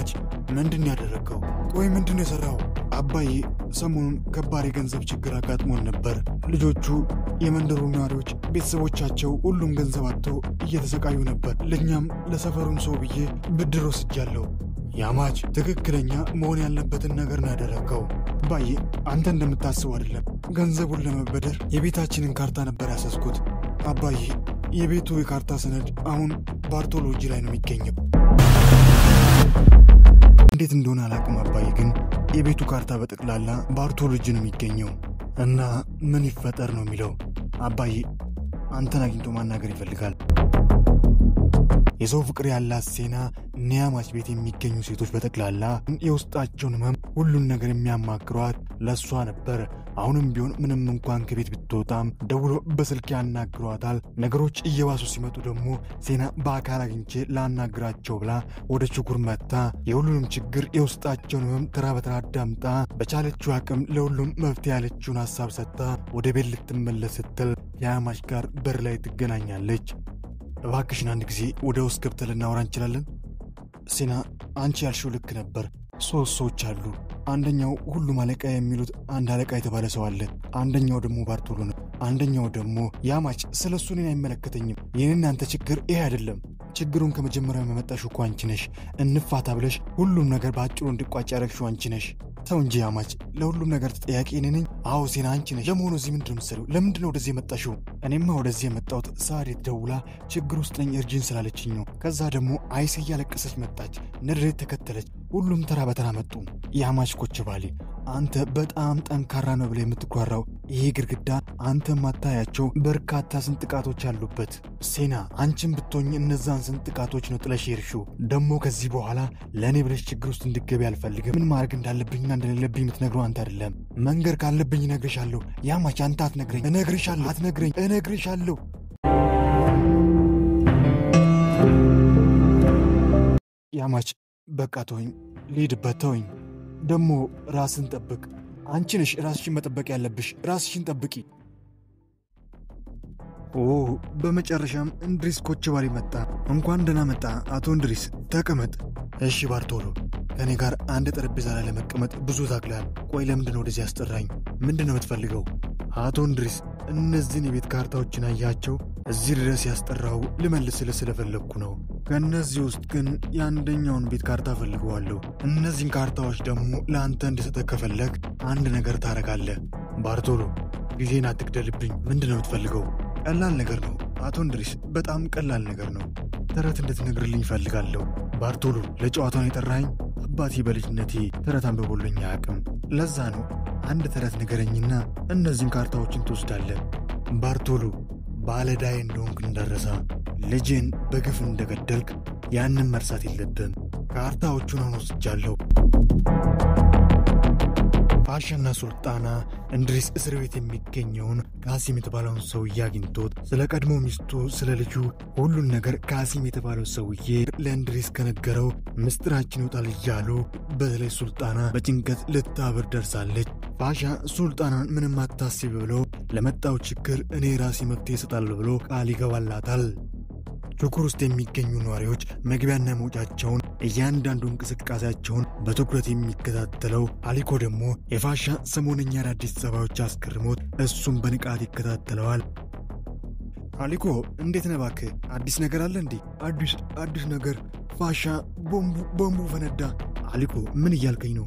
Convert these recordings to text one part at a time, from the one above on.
ያማች ምንድን ያደረገው? ቆይ ምንድን የሰራው? አባዬ ሰሞኑን ከባድ የገንዘብ ችግር አጋጥሞን ነበር። ልጆቹ፣ የመንደሩ ነዋሪዎች፣ ቤተሰቦቻቸው ሁሉም ገንዘብ አጥተው እየተሰቃዩ ነበር። ለኛም ለሰፈሩም ሰው ብዬ ብድር ወስጃለሁ። ያማች ትክክለኛ መሆን ያለበትን ነገር ነው ያደረገው። አባዬ አንተ እንደምታስበው አይደለም። ገንዘቡን ለመበደር የቤታችንን ካርታ ነበር ያሰስኩት። አባዬ የቤቱ የካርታ ሰነድ አሁን ባርቶሎ እጅ ላይ ነው የሚገኘው። እንዴት እንደሆነ አላውቅም አባዬ፣ ግን የቤቱ ካርታ በጠቅላላ ባርቶሎ እጅ ነው የሚገኘው እና ምን ይፈጠር ነው የሚለው። አባዬ አንተን አግኝቶ ማናገር ይፈልጋል። የሰው ፍቅር ያላት ሴና ኒያማች ቤት የሚገኙ ሴቶች በጠቅላላ የውስጣቸውን ህመም ሁሉን ነገር የሚያማክሯት ለሷ ነበር። አሁንም ቢሆን ምንም እንኳን ከቤት ብትወጣም ደውሎ በስልክ ያናግሯታል። ነገሮች እየባሱ ሲመጡ ደግሞ ሴና በአካል አግኝቼ ላናግራቸው ብላ ወደ ችኩር መጣ። የሁሉንም ችግር የውስጣቸውን ህመም ተራ በተራ አዳምጣ በቻለችው አቅም ለሁሉም መፍትሄ ያለችውን ሀሳብ ሰጥታ ወደ ቤት ልትመለስ ስትል ከኒያማች ጋር በር ላይ ትገናኛለች። እባክሽን አንድ ጊዜ ወደ ውስጥ ገብተን ልናወራ እንችላለን? ሴና አንቺ ያልሽው ልክ ነበር። 3 ሰዎች አሉ። አንደኛው ሁሉም አለቃ የሚሉት አንድ አለቃ የተባለ ሰው አለ። አንደኛው ደግሞ ባርቶሎ ነው። አንደኛው ደግሞ ያማች። ስለሱ እኔን አይመለከተኝም። የኔና አንተ ችግር ይሄ አይደለም። ችግሩን ከመጀመሪያው የመጣሽው እኮ አንቺ ነሽ። እንፋታ ብለሽ ሁሉም ነገር በአጭሩ እንዲቋጭ ያደረግሽው አንቺ ነሽ። ተው እንጂ ያማች፣ ለሁሉም ነገር ተጠያቂ እኔ ነኝ። አዎ ሴና አንቺ ነሽ። ለመሆኑ እዚህ ምንድን ነው የምትሰሪው? ለምንድን ነው ወደዚህ የመጣሽው? እኔማ ወደዚህ የመጣሁት ሳሬት ደውላ ችግር ውስጥ ነኝ እርጅን ስላለችኝ ነው። ከዛ ደግሞ አይስ እያለቀሰች መጣች። ንድሬት ተከተለች። ሁሉም ተራ በተራ መጡ። ያማች ኮች ባሌ፣ አንተ በጣም ጠንካራ ነው ብለህ የምትጓራው ይሄ ግድግዳ አንተ ማታያቸው በርካታ ስንጥቃቶች አሉበት። ሴና አንቺን ብትሆኝ እነዛን ስንጥቃቶች ነው ጥለሽ ሄድሽው። ደግሞ ከዚህ በኋላ ለእኔ ብለሽ ችግር ውስጥ እንድገቢ አልፈልግም። ምን ማድረግ እንዳለብኝና እንደሌለብኝ የምትነግረው አንተ አይደለም። መንገር ካለብኝ እነግርሻለሁ። ያማች አንተ አትነግረኝ። እነግርሻለሁ። አትነግረኝ። እነግርሻለሁ። ያማች በቃ ተወኝ፣ ልሂድበት። ተወኝ። ደግሞ ራስን ጠብቅ። አንቺ ነሽ ራስሽን መጠበቅ ያለብሽ። ራስሽን ጠብቂ። በመጨረሻም እንድሪስ ኮችባሪ መጣ። እንኳን ደህና መጣ አቶ እንድሪስ፣ ተቀመጥ። እሺ ባርቶሎ፣ ከኔ ጋር አንድ ጠረጴዛ ላይ ለመቀመጥ ብዙ ታግላል። ቆይ ለምንድን ነው ወደዚህ ያስጠራኝ? ምንድን ነው የምትፈልገው? አቶ እንድሪስ፣ እነዚህን የቤት ካርታዎችን አያቸው? እዚህ ድረስ ያስጠራው ልመልስልህ ስለፈለግኩ ነው። ከእነዚህ ውስጥ ግን የአንደኛውን ቤት ካርታ ፈልገዋለሁ። እነዚህን ካርታዎች ደግሞ ለአንተ እንድሰጠህ ከፈለግ አንድ ነገር ታረጋለህ። ባርቶሎ፣ ጊዜን አትግደልብኝ። ምንድን ነው የምትፈልገው? ቀላል ነገር ነው አቶ እንድሪስ፣ በጣም ቀላል ነገር ነው። ተረት እንድትነግርልኝ ይፈልጋለሁ። ባርቶሎ፣ ለጨዋታውን የጠራኸኝ? አባቴ በልጅነቴ ተረት አንብቦልኝ አያውቅም። ለዛ ነው። አንድ ተረት ንገረኝና እነዚህን ካርታዎችን ትወስዳለህ። ባርቶሎ፣ ባለዕዳዬ እንደሆንክ እንዳረሳ፣ ልጄን በግፍ እንደገደልክ ያንን መርሳት የለብህም። ካርታዎቹን አሁን ወስጃለሁ። ፋሻና ሱልጣና እንድሪስ እስር ቤት የሚገኘውን ካሲም የተባለውን ሰውዬ አግኝቶት ስለ ቀድሞ ሚስቱ ስለ ልጁ ሁሉን ነገር ካሲም የተባለው ሰውዬ ለእንድሪስ ከነገረው ምስጢራችን ይወጣል እያሉ በተለይ ሱልጣና በጭንቀት ልታብር ደርሳለች። ፋሻ ሱልጣናን ምንም አታስቢ ብሎ ለመጣው ችግር እኔ ራሴ መፍትሄ እሰጣለሁ ብሎ ቃል ይገባላታል። ችኩር ውስጥ የሚገኙ ነዋሪዎች መግቢያና መውጫቸውን እያንዳንዱ እንቅስቃሴያቸውን በትኩረት የሚከታተለው አሊኮ ደግሞ የፋሻ ሰሞነኛ አዳዲስ ጸባዮች አስገርሞት እሱም በንቃት ይከታተለዋል። አሊኮ እንዴት ነህ እባክህ? አዲስ ነገር አለ እንዴ? አዲስ ነገር ፋሻ ቦምቡ ፈነዳ። አሊኮ ምን እያልከኝ ነው?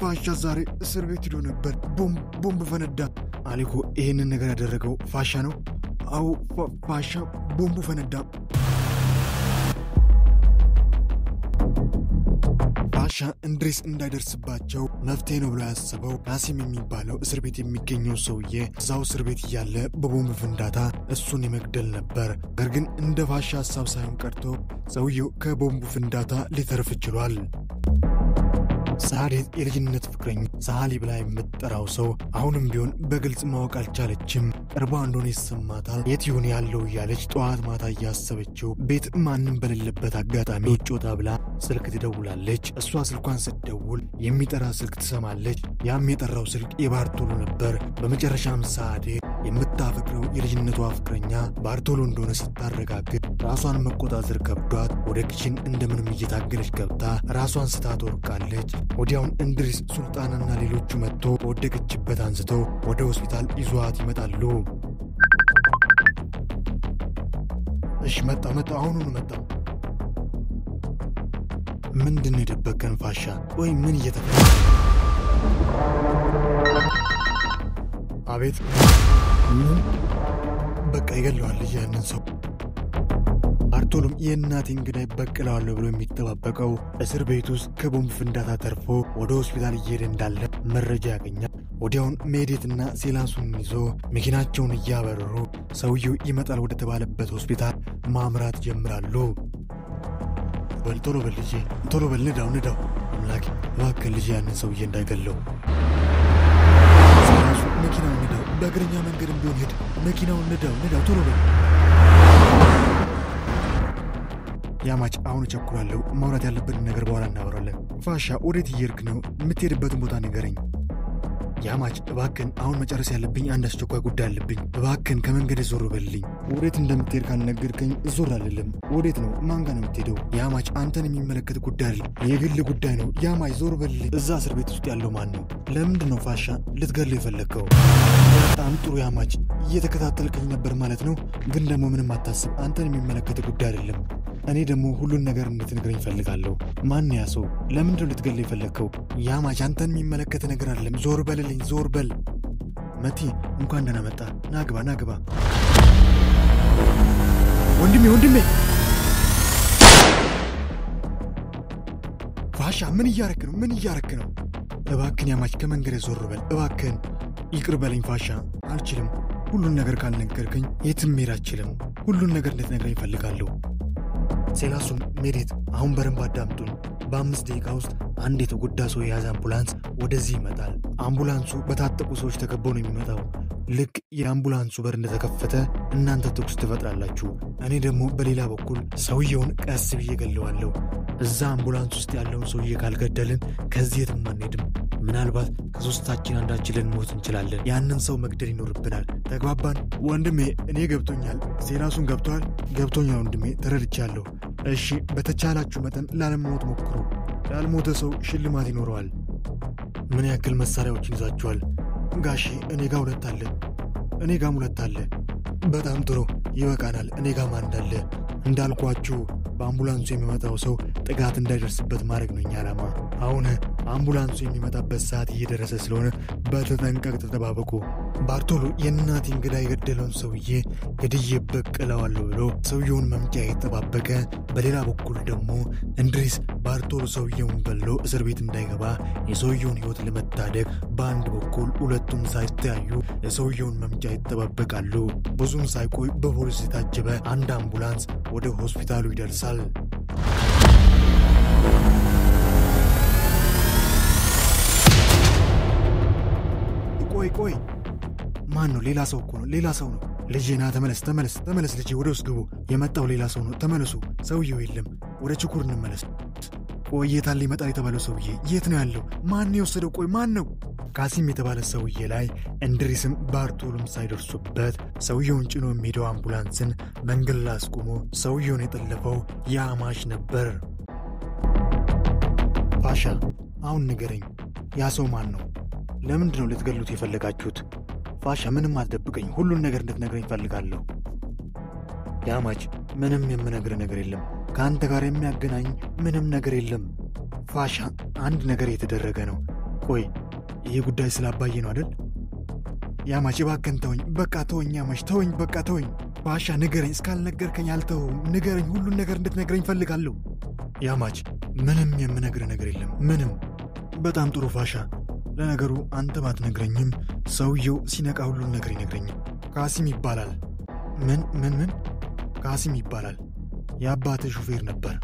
ፋሻ ዛሬ እስር ቤት ሄዶ ነበር። ቦምብ ፈነዳ። አሊኮ ይህንን ነገር ያደረገው ፋሻ ነው? አዎ ፋሻ ቦምቡ ፈነዳ። ፋሻ እንድሪስ እንዳይደርስባቸው መፍትሄ ነው ብሎ ያስበው ካሲም የሚባለው እስር ቤት የሚገኘው ሰውዬ እዛው እስር ቤት እያለ በቦምብ ፍንዳታ እሱን የመግደል ነበር። ነገር ግን እንደ ፋሻ ሀሳብ ሳይሆን ቀርቶ ሰውየው ከቦምቡ ፍንዳታ ሊተርፍ ችሏል። ሳሬት የልጅነት ፍቅረኛ ሳሊ ብላ የምትጠራው ሰው አሁንም ቢሆን በግልጽ ማወቅ አልቻለችም። ቅርቧ እንደሆነ ይሰማታል። የት ይሁን ያለው እያለች ጠዋት ማታ እያሰበችው ቤት ማንም በሌለበት አጋጣሚ ውጭ ወጣ ብላ ስልክ ትደውላለች። እሷ ስልኳን ስትደውል የሚጠራ ስልክ ትሰማለች። ያም የጠራው ስልክ የባርቶሎ ነበር። በመጨረሻም ሳዴ የምታፈቅረው የልጅነቷ ፍቅረኛ ባርቶሎ እንደሆነ ስታረጋግጥ ራሷን መቆጣጠር ከብዷት ወደ ኪችን እንደምንም እየታገለች ገብታ ራሷን ስታ ትወርቃለች። ወዲያውን እንድሪስ ሱልጣንና ሌሎቹ መጥቶ ወደቀችበት አንስተው ወደ ሆስፒታል ይዟት ይመጣሉ። እሺ መጣ አሁኑን መጣ። ምንድን ነው የደበቀን ፋሻ? ወይ ምን እየተፈጠረ? አቤት ምን? በቃ ይገለዋል ያንን ሰው። ባርቶሎም የእናቴን ግዳይ በቀለዋለሁ ብሎ የሚጠባበቀው እስር ቤት ውስጥ ከቦምብ ፍንዳታ ተርፎ ወደ ሆስፒታል እየሄደ እንዳለ መረጃ ያገኛል። ወዲያውን ሜዴትና ሴላሱን ይዞ መኪናቸውን እያበረሩ ሰውየው ይመጣል ወደ ተባለበት ሆስፒታል ማምራት ጀምራሉ። ቶሎ በል ልጄ፣ ቶሎ በል ንዳው። አምላኬ እባክህ ልጄ ያንን ሰውዬ እንዳይገለው። ሴላሱ መኪናውን ንዳው፣ በእግረኛ መንገድም ቢሆን ሄድ፣ መኪናውን ንዳው ቶሎ በል። ያማች አሁን እቸኩላለሁ። ማውራት ያለብንን ነገር በኋላ እናወራለን። ፋሻ ወዴት እየሄድክ ነው? የምትሄድበትን ቦታ ንገረኝ። ያማች እባክን አሁን መጨረስ ያለብኝ አንድ አስቸኳይ ጉዳይ አለብኝ። እባክን ከመንገድ ዞር በልልኝ። ወዴት እንደምትሄድ ካልነገርከኝ ዞር አልልም። ወዴት ነው? ማን ጋር ነው የምትሄደው? ያማች አንተን የሚመለከት ጉዳይ አይደል፣ የግል ጉዳይ ነው። ያማች ዞር በልልኝ። እዛ እስር ቤት ውስጥ ያለው ማን ነው? ለምንድን ነው ፋሻ ልትገለው የፈለግከው? በጣም ጥሩ ያማች፣ እየተከታተልከኝ ነበር ማለት ነው። ግን ደግሞ ምንም አታስብ፣ አንተን የሚመለከት ጉዳይ አይደለም። እኔ ደግሞ ሁሉን ነገር እንድትነግረኝ እፈልጋለሁ። ማን ያ ሰው? ለምንድን ነው ልትገለው የፈለግከው? ያማች አንተን የሚመለከት ነገር አይደለም። ዞር በልልኝ፣ ዞር በል። መቲ እንኳን ደህና መጣ። ናግባ። ወንድሜ ፋሻ ምን እያረክ ነው? እባክን ያማች ከመንገድ ዞር በል እባክን። ይቅር በለኝ ፋሻ፣ አልችልም። ሁሉን ነገር ካልነገርከኝ የትም መሄድ አልችልም። ሁሉን ነገር እንድትነግረኝ እፈልጋለሁ። ሴላሱም ሜዴት አሁን በደንብ አዳምጡኝ። በ5 ደቂቃ ውስጥ አንድ የተጎዳ ሰው የያዘ አምቡላንስ ወደዚህ ይመጣል። አምቡላንሱ በታጠቁ ሰዎች ተከቦ ነው የሚመጣው። ልክ የአምቡላንሱ በር እንደተከፈተ እናንተ ተኩስ ትፈጥራላችሁ። እኔ ደግሞ በሌላ በኩል ሰውየውን ቀስ ብዬ ገለዋለሁ። እዛ አምቡላንስ ውስጥ ያለውን ሰውዬ ካልገደልን ከዚህ የትም አንሄድም። ምናልባት ከሶስታችን አንዳችን ልንሞት እንችላለን። ያንን ሰው መግደል ይኖርብናል። ተግባባን? ወንድሜ እኔ ገብቶኛል። ሴላሱን ገብቶኛል ወንድሜ፣ ተረድቻለሁ። እሺ በተቻላችሁ መጠን ላለመሞት ሞክሩ። ላልሞተ ሰው ሽልማት ይኖረዋል። ምን ያክል መሳሪያዎችን ይዛችኋል? ጋሼ እኔ ጋር 2 አለ። በጣም ጥሩ ይበቃናል። እኔ ጋር ማን እንዳለ እንዳልኳችሁ በአምቡላንሱ የሚመጣው ሰው ጥቃት እንዳይደርስበት ማድረግ ነው የኛ ዓላማ። አሁን አምቡላንሱ የሚመጣበት ሰዓት እየደረሰ ስለሆነ በተጠንቀቅ ተጠባበቁ። ባርቶሎ የእናቴን ግዳይ የገደለውን ሰውዬ ገድዬ በቀለዋለሁ ብሎ ሰውየውን መምጫ የተጠባበቀ፣ በሌላ በኩል ደግሞ እንድሪስ ባርቶሎ ሰውየውን ገሎ እስር ቤት እንዳይገባ የሰውየውን ሕይወት ለመታደግ በአንድ በኩል ሁለቱም ሳይተያዩ የሰውየውን መምጫ ይጠባበቃሉ። ብዙም ሳይቆይ በፖሊስ የታጀበ አንድ አምቡላንስ ወደ ሆስፒታሉ ይደርሳል። ቆይ ማን ነው? ሌላ ሰው እኮ ነው። ሌላ ሰው ነው። ልጄና ተመለስ ልጄ፣ ወደ ውስጥ ግቡ። የመጣው ሌላ ሰው ነው። ተመለሱ። ሰውየው የለም። ወደ ችኩር እንመለስ። ቆየታል ሊመጣ የተባለው ሰውዬ የት ነው ያለው? ማን የወሰደው? ቆይ ማን ነው? ካሲም የተባለ ሰውዬ ላይ እንድሪስም ባርቶሎም ሳይደርሱበት ሰውየውን ጭኖ የሚሄደው አምቡላንስን መንገድ ላይ አስቆሞ ሰውየውን የጠለፈው ያማች ነበር። ፋሻ አሁን ንገረኝ፣ ያ ሰው ማን ነው? ለምንድን ነው ልትገሉት የፈለጋችሁት? ፋሻ ምንም አትደብቀኝ፣ ሁሉን ነገር እንድትነግረኝ እፈልጋለሁ። ያማች ምንም የምነግርህ ነገር የለም። ከአንተ ጋር የሚያገናኝ ምንም ነገር የለም። ፋሻ አንድ ነገር የተደረገ ነው። ቆይ ይህ ጉዳይ ስላባዬ ነው አይደል? ያማች እባክህን ተወኝ፣ በቃ ተወኝ። ያማች ተወኝ፣ በቃ ተወኝ። ፋሻ ንገረኝ፣ እስካልነገርከኝ አልተውም። ንገረኝ፣ ሁሉን ነገር እንድትነግረኝ እፈልጋለሁ። ያማች ምንም የምነግርህ ነገር የለም፣ ምንም። በጣም ጥሩ ፋሻ፣ ለነገሩ አንተ ባትነግረኝም ሰውየው ሲነቃ ሁሉን ነገር ይነግረኛል። ካሲም ይባላል። ምን? ካሲም ይባላል። የአባትህ ሹፌር ነበር።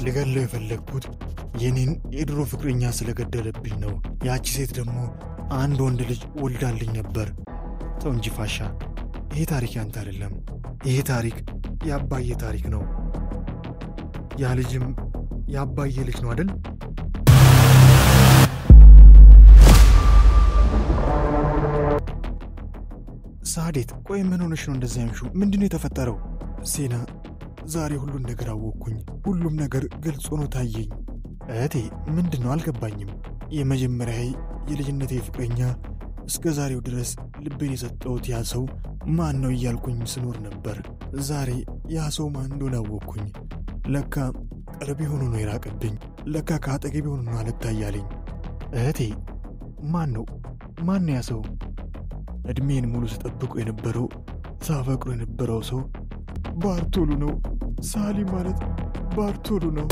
ልገለው የፈለግኩት የኔን የድሮ ፍቅረኛ ስለገደለብኝ ነው። ያቺ ሴት ደግሞ አንድ ወንድ ልጅ ወልዳልኝ ነበር። ተው እንጂ ፋሻ፣ ይሄ ታሪክ ያንተ አይደለም። ይሄ ታሪክ የአባዬ ታሪክ ነው። ያ ልጅም የአባዬ ልጅ ነው አይደል? ሳዴት ቆይ ምን ሆነሽ ነው እንደዛ ያምሽው? ምንድነው የተፈጠረው? ሴና ዛሬ ሁሉን ነገር አወቅኩኝ። ሁሉም ነገር ግልጽ ሆኖ ታየኝ። እህቴ ምንድነው አልገባኝም። የመጀመሪያ የልጅነቴ ፍቅረኛ እስከ ዛሬው ድረስ ልቤን የሰጠሁት ያ ሰው ማን ነው እያልኩኝ ስኖር ነበር። ዛሬ ያ ሰው ማን እንደሆነ አወቅኩኝ። ለካ ቅርብ ሆኖ ነው የራቀብኝ። ለካ ከአጠገቤ ሆኖ ነው አልታያለኝ። እህቴ ማን ነው ያ ሰው? እድሜን ሙሉ ስጠብቁ የነበረው ሳፈቅሮ የነበረው ሰው ባርቶሉ ነው። ሳሊ ማለት ባርቶሉ ነው።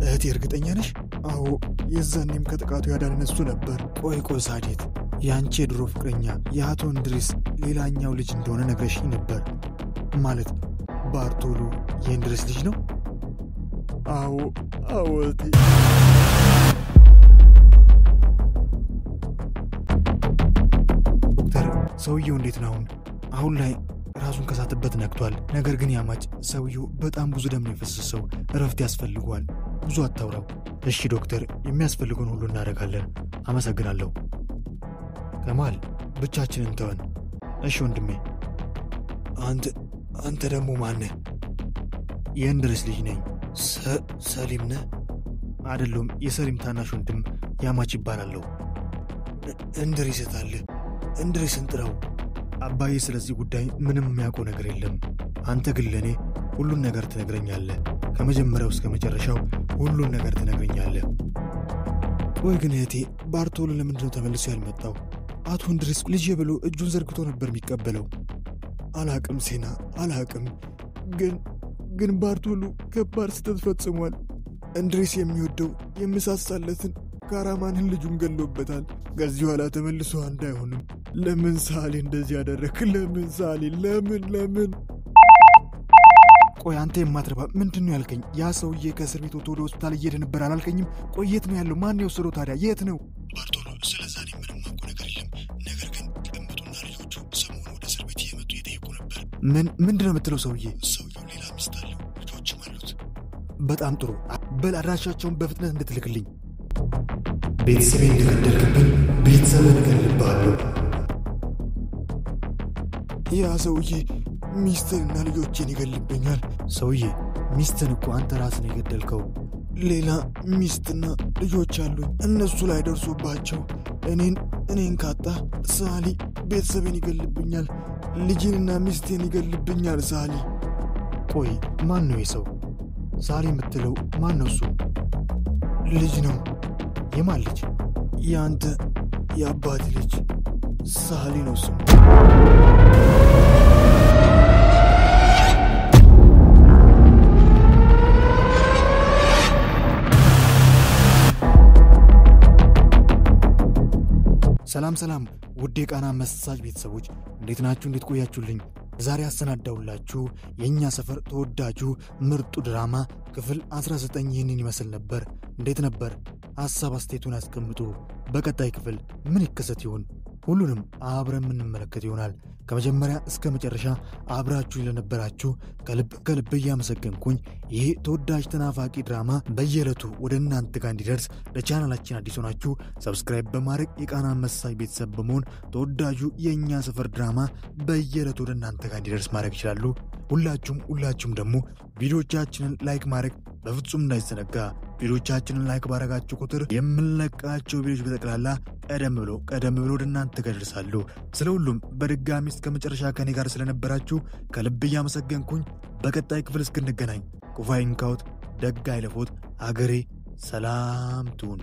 እህቴ እርግጠኛ ነሽ? አዎ፣ የዛኔም ከጥቃቱ ያዳነን እሱ ነበር። ቆይ ሳዴት የአንቺ የድሮ ፍቅረኛ የአቶ እንድሪስ ሌላኛው ልጅ እንደሆነ ነግረሽኝ ነበር። ማለት ባርቶሉ የእንድሪስ ልጅ ነው? አዎ እህቴ። ዶክተር ሰውየው እንዴት ነው አሁን ላይ? ራሱን ከሳተበት ነቅቷል። ነገር ግን ያማጭ ሰውየው በጣም ብዙ ደም ነው የፈሰሰው። እረፍት ያስፈልገዋል። ብዙ አታውራው። እሺ ዶክተር፣ የሚያስፈልገውን ሁሉ እናደርጋለን። አመሰግናለሁ። ከማል ብቻችንን ተወን። እሺ ወንድሜ። አንተ ደግሞ ማነህ? የእንድሪስ ልጅ ነኝ። ሰሊም ነህ? አይደለም፣ የሰሊም ታናሽ ወንድም ያማች ይባላለሁ። እንድሪስ አለ። እንድሪስን ጥራው። አባዬ ስለዚህ ጉዳይ ምንም የሚያውቀው ነገር የለም። አንተ ግን ለእኔ ሁሉን ነገር ትነግረኛለህ። ከመጀመሪያው እስከ መጨረሻው ሁሉን ነገር ትነግረኛለህ። ቆይ ግን እህቴ ባርቶሉ ለምንድነው ተመልሶ ያልመጣው? አቶ እንድሪስ ልጄ ብሎ እጁን ዘርግቶ ነበር የሚቀበለው። አላቅም ሴና አላቅም። ግን ባርቶሉ ከባድ ስህተት ፈጽሟል። እንድሪስ የሚወደው የምሳሳለትን ካራማንን ልጁን ገሎበታል። ከዚህ ኋላ ተመልሶ አንድ አይሆንም። ለምን ሳሊ እንደዚህ ያደረክ? ለምን ሳሊ? ለምን? ቆይ አንተ የማትረባ ምንድን ነው ያልከኝ? ያ ሰውዬ ከእስር ቤት ወደ ሆስፒታል እየሄደ ነበር አላልከኝም? ቆይ የት ነው ያለው? ማን የወሰደው ታዲያ? የት ነው? ባርቶሎ ስለዛ እኔ ምንም ማውቀው ነገር የለም። ነገር ግን ቅምጡና ልጆቹ ሰሞኑ ወደ እስር ቤት እየመጡ እየጠየቁ ነበር። ምንድን ነው የምትለው? ሰውየው ሌላ ሚስት አለው፣ ልጆችም አሉት። በጣም ጥሩ። በል አድራሻቸውን በፍጥነት እንድትልክልኝ። ቤተሰቤን እንደገደልክብኝ ቤተሰብን እገልብሃለሁ። ያ ሰውዬ ሚስትንና ልጆችን ይገልብኛል። ሰውዬ ሚስትን እኮ አንተ ራስን የገደልከው። ሌላ ሚስትና ልጆች አሉኝ። እነሱ ላይ ደርሶባቸው እኔን ካጣ ሳሊ ቤተሰቤን ይገልብኛል። ልጅንና ሚስቴን ይገልብኛል ሳሊ። ቆይ ማን ነው የሰው? ሳሊ የምትለው ማን ነው? እሱ ልጅ ነው። የማን ልጅ? የአንተ የአባት ልጅ ሳሊ ነው ስሙ። ሰላም ውድ የቃና መሳጅ ቤተሰቦች እንዴት ናችሁ? እንዴት ቆያችሁልኝ? ዛሬ አሰናዳውላችሁ የኛ ሰፈር ተወዳጁ ምርጡ ድራማ ክፍል 19 ይህንን ይመስል ነበር። እንዴት ነበር? ሐሳብ አስተያየቱን አስቀምጡ። በቀጣይ ክፍል ምን ይከሰት ይሆን? ሁሉንም አብረን የምንመለከት ይሆናል። ከመጀመሪያ እስከ መጨረሻ አብራችሁ ለነበራችሁ ከልብ እያመሰገንኩኝ ይህ ተወዳጅ ተናፋቂ ድራማ በየዕለቱ ወደ እናንተ ጋር እንዲደርስ ለቻናላችን አዲስ ሆናችሁ ሰብስክራይብ በማድረግ የቃና መሳጅ ቤተሰብ በመሆን ተወዳጁ የእኛ ሰፈር ድራማ በየዕለቱ ወደ እናንተ ጋር እንዲደርስ ማድረግ ይችላሉ። ሁላችሁም ደግሞ ቪዲዮቻችንን ላይክ ማድረግ በፍጹም እንዳይዘነጋ። ቪዲዮቻችንን ላይክ ባረጋችሁ ቁጥር የምንለቃቸው ቪዲዮች በጠቅላላ ቀደም ብሎ ወደ እናንተ ጋር ይደርሳሉ። ስለ ሁሉም በድጋሚ እስከ መጨረሻ ከኔ ጋር ስለነበራችሁ ከልብ እያመሰገንኩኝ በቀጣይ ክፍል እስክንገናኝ ኩፋይንካውት ደጋ አይለፎት አገሬ ሰላም ትሁን።